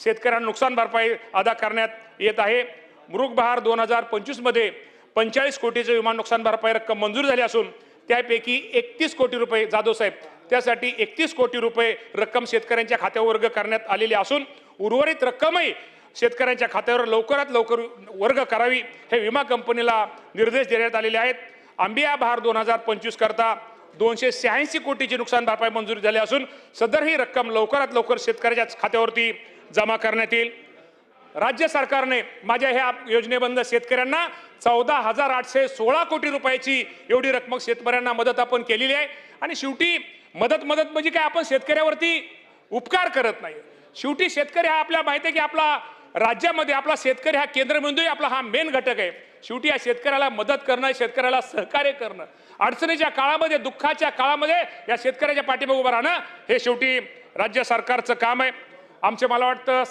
शेतकऱ्यांना नुकसान भरपाई अदा करण्यात येत आहे। मृग बहार 2025 मध्ये 45 कोटीचे विमा नुकसान भरपाई रक्कम मंजूर झाली असून त्यापैकी 31 कोटी रुपये जाधव साहेब त्यासाठी 31 कोटी रुपये रक्कम शेतकऱ्यांच्या खात्यावर वर्ग करण्यात आलेली असून उर्वरित रक्कमही शेतकऱ्यांच्या खात्यावर लवकरात लवकर वर्ग करावी हे विमा कंपनीला निर्देश देण्यात आलेले आहेत। आंबिया बहार 2025 करता 286 कोटीची नुकसान भरपाई मंजूर झाली असून सदर ही रक्कम लवकरात लवकर शेतकऱ्याच्या खात्यावरती जमा करण्यात येईल। राज्य सरकारने माझ्या ह्या योजनेबंद शेतकऱ्यांना 14,816 कोटी रुपयाची एवढी रक्कम शेतकऱ्यांना मदत आपण केलेली आहे। आणि शेवटी मदत म्हणजे काय, आपण शेतकऱ्यावरती उपकार करत नाही। शेवटी शेतकरी हा आपल्या माहिती आहे की आपला राज्यामध्ये आपला शेतकरी हा केंद्रबिंदू आपला हा मेन घटक आहे। शेवटी या शेतकऱ्याला मदत करणं, शेतकऱ्याला सहकार्य करणं, अडचणीच्या काळामध्ये दुःखाच्या काळामध्ये या शेतकऱ्याच्या पाठीमागे उभं राहणं हे शेवटी राज्य सरकारचं काम आहे। मला वाटतं